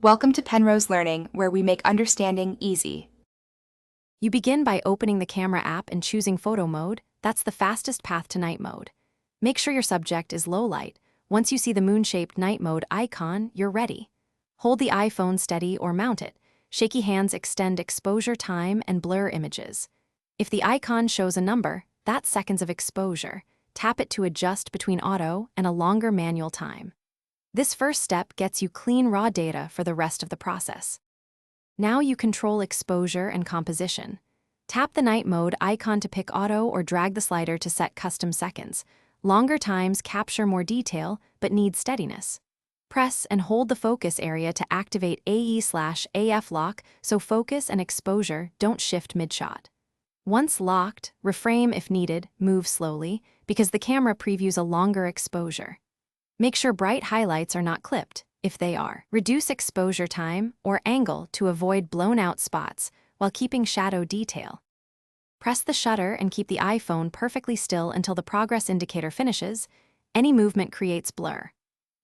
Welcome to Penrose Learning, where we make understanding easy. You begin by opening the camera app and choosing photo mode. That's the fastest path to night mode. Make sure your subject is low light. Once you see the moon-shaped night mode icon, you're ready. Hold the iPhone steady or mount it. Shaky hands extend exposure time and blur images. If the icon shows a number, that's seconds of exposure. Tap it to adjust between auto and a longer manual time. This first step gets you clean raw data for the rest of the process. Now you control exposure and composition. Tap the night mode icon to pick auto or drag the slider to set custom seconds. Longer times capture more detail but need steadiness. Press and hold the focus area to activate AE/AF lock so focus and exposure don't shift mid-shot. Once locked, reframe if needed, move slowly, because the camera previews a longer exposure. Make sure bright highlights are not clipped. If they are, reduce exposure time or angle to avoid blown-out spots while keeping shadow detail. Press the shutter and keep the iPhone perfectly still until the progress indicator finishes. Any movement creates blur.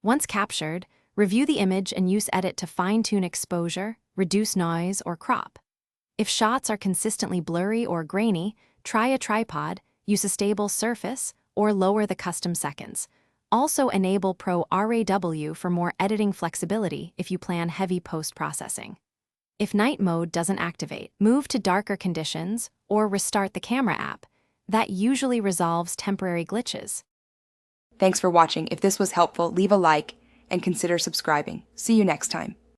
Once captured, review the image and use Edit to fine-tune exposure, reduce noise, or crop. If shots are consistently blurry or grainy, try a tripod, use a stable surface, or lower the custom seconds. Also enable Pro RAW for more editing flexibility if you plan heavy post-processing. If night mode doesn't activate, move to darker conditions or restart the camera app. That usually resolves temporary glitches. Thanks for watching. If this was helpful, leave a like and consider subscribing. See you next time.